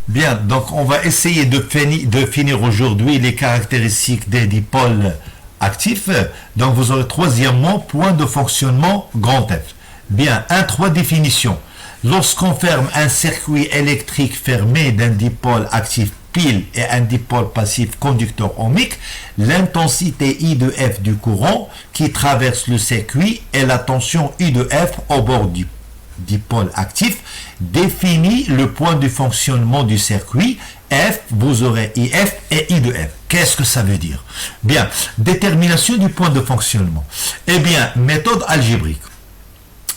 Bien, donc on va essayer de finir aujourd'hui les caractéristiques des dipôles actifs. Donc vous aurez troisièmement, point de fonctionnement grand F. Bien, trois définitions. Lorsqu'on ferme un circuit électrique fermé d'un dipôle actif pile et un dipôle passif conducteur ohmique, l'intensité I de F du courant qui traverse le circuit et la tension I de F au bord du dipôle actif définit le point de fonctionnement du circuit. F, vous aurez IF et I de F. Qu'est-ce que ça veut dire? Bien, détermination du point de fonctionnement. Eh bien, méthode algébrique.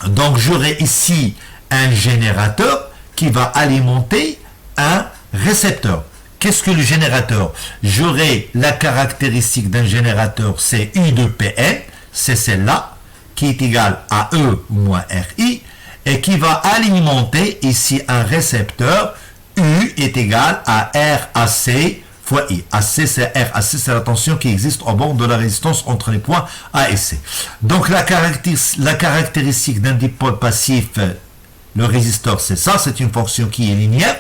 Donc, j'aurai ici un générateur qui va alimenter un récepteur. Qu'est-ce que le générateur? J'aurai la caractéristique d'un générateur, c'est U de Pn, c'est celle-là, qui est égale à E moins RI, et qui va alimenter ici un récepteur. U est égal à RAC fois I. AC, c'est RAC, c'est la tension qui existe au bord de la résistance entre les points A et C. Donc la caractéristique d'un dipôle passif, le résisteur, c'est ça, c'est une fonction qui est linéaire.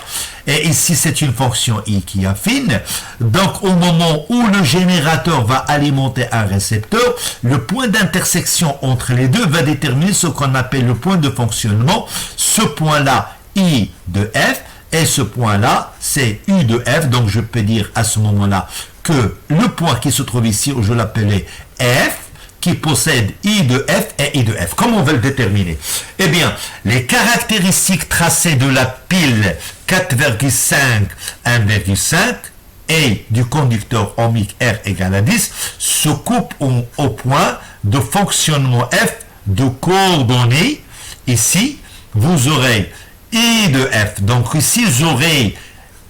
Et ici, c'est une fonction I qui affine. Donc, au moment où le générateur va alimenter un récepteur, le point d'intersection entre les deux va déterminer ce qu'on appelle le point de fonctionnement. Ce point-là, I de F, et ce point-là, c'est U de F. Donc, je peux dire à ce moment-là que le point qui se trouve ici, où je l'appelais F, qui possède I de F et I de F. Comment on va le déterminer? Eh bien, les caractéristiques tracées de la pile 4,5, 1,5 et du conducteur ohmique R égale à 10 se coupent au point de fonctionnement F de coordonnées. Ici, vous aurez I de F. Donc ici, j'aurai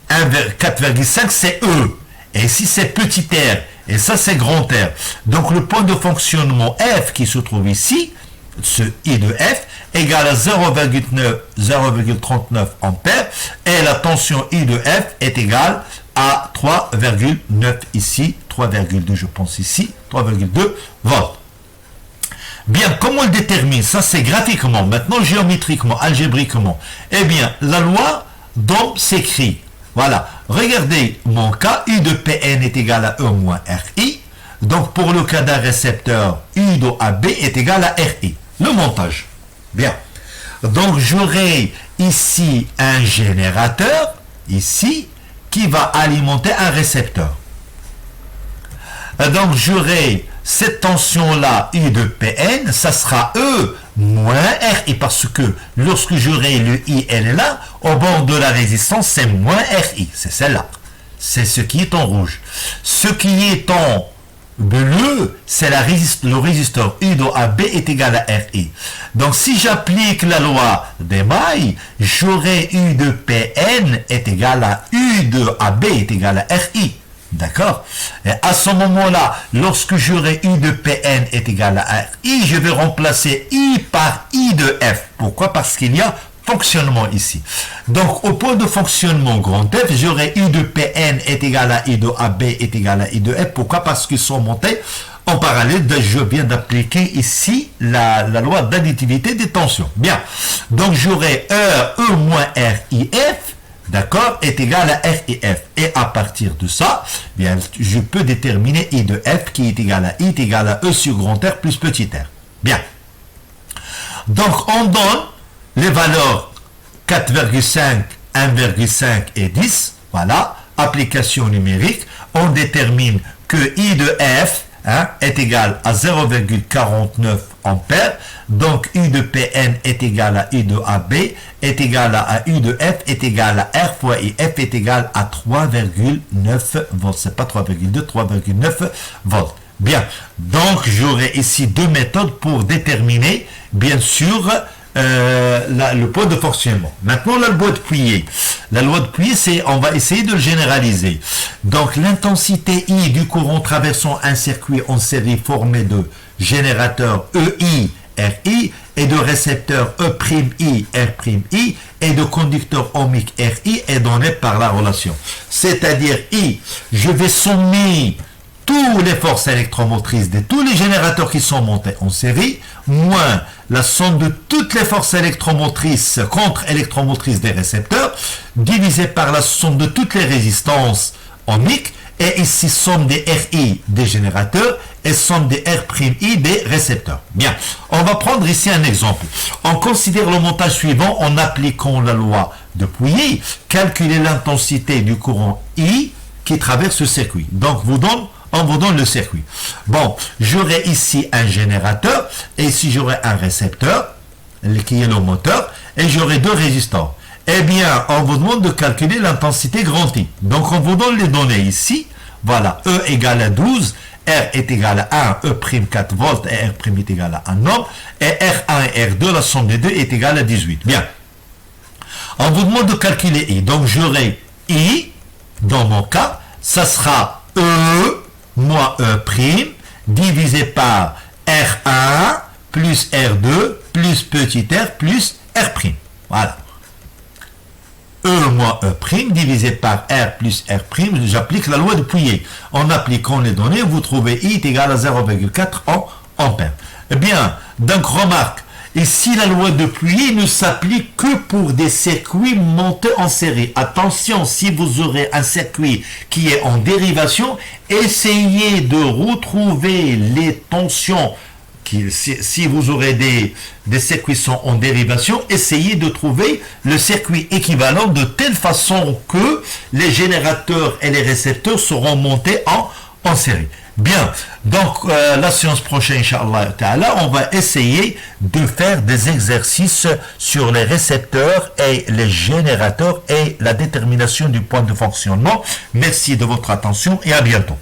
4,5, c'est E. Et ici, c'est petit r. Et ça, c'est grand R. Donc, le point de fonctionnement F qui se trouve ici, ce I de F, égale à 0,39 ampères. Et la tension I de F est égale à 3,9 ici, 3,2 je pense ici, 3,2 volts. Bien, comment on le détermine? Ça, c'est graphiquement. Maintenant, géométriquement, algébriquement. Eh bien, la loi d'Ohm s'écrit. Voilà, regardez mon cas, U de Pn est égal à E moins RI. Donc, pour le cas d'un récepteur, U de AB est égal à RI. Le montage. Bien. Donc, j'aurai ici un générateur, ici, qui va alimenter un récepteur. Donc, j'aurai cette tension-là, I de Pn, ça sera E moins RI, parce que lorsque j'aurai le I, elle est là, au bord de la résistance, c'est moins RI, c'est celle-là. C'est ce qui est en rouge. Ce qui est en bleu, c'est le résisteur U de AB est égal à RI. Donc, si j'applique la loi des mailles, j'aurai U de Pn est égal à U de AB est égal à RI. D'accord? Et à ce moment-là, lorsque j'aurai U de Pn est égal à RI, je vais remplacer I par I de F. Pourquoi? Parce qu'il y a fonctionnement ici. Donc, au point de fonctionnement grand F, j'aurai U de Pn est égal à I de AB est égal à I de F. Pourquoi? Parce qu'ils sont montés en parallèle. Je viens d'appliquer ici la loi d'additivité des tensions. Bien. Donc, j'aurai E moins RIF. D'accord, est égal à RIF. Et à partir de ça, bien, je peux déterminer I de F qui est égal à I est égal à E sur grand R plus petit r. Bien. Donc, on donne les valeurs 4,5, 1,5 et 10. Voilà, application numérique. On détermine que I de F est égal à 0,49 ampères. Donc, U de Pn est égal à U de AB est égal à U de F est égal à R fois IF est égal à 3,9 volts. C'est pas 3,2, 3,9 volts. Bien. Donc, j'aurai ici deux méthodes pour déterminer, bien sûr, le point de fonctionnement. Maintenant, la loi de Pouillet. La loi de Pouillet, c'est, on va essayer de le généraliser. Donc, l'intensité I du courant traversant un circuit en série formé de générateurs EI, RI, et de récepteurs E'I, R'I, et de conducteurs ohmiques RI est donnée par la relation. C'est-à-dire I, je vais sommer toutes les forces électromotrices de tous les générateurs qui sont montés en série, moins la somme de toutes les forces électromotrices contre-électromotrices des récepteurs, divisé par la somme de toutes les résistances ohmiques, et ici somme des RI des générateurs et somme des R'I des récepteurs. Bien, on va prendre ici un exemple. On considère le montage suivant en appliquant la loi de Pouilly, calculer l'intensité du courant I qui traverse le circuit. Donc, on vous donne le circuit. Bon, j'aurai ici un générateur, et ici j'aurai un récepteur, qui est le moteur, et j'aurai deux résistants. Eh bien, on vous demande de calculer l'intensité grand I. Donc, on vous donne les données ici. Voilà, E égale à 12, R est égal à 1, E' 4 volts, et R' est égal à 1 ohm, et R1 et R2, la somme des deux, est égale à 18. Bien. On vous demande de calculer I. Donc, j'aurai I, dans mon cas, ça sera E moins E', divisé par R1 plus R2 plus petit r plus R'. Voilà. E moins E' divisé par R plus R', j'applique la loi de Pouilly. En appliquant les données, vous trouvez I est égal à 0,4 ampères. Eh bien, donc remarque, ici la loi de Pouilly ne s'applique que pour des circuits montés en série. Attention, si vous aurez un circuit qui est en dérivation, essayez de retrouver les tensions. Si vous aurez des circuits sont en dérivation, essayez de trouver le circuit équivalent de telle façon que les générateurs et les récepteurs seront montés en série. Bien, donc la séance prochaine, Inch'Allah Ta'ala, on va essayer de faire des exercices sur les récepteurs et les générateurs et la détermination du point de fonctionnement. Merci de votre attention et à bientôt.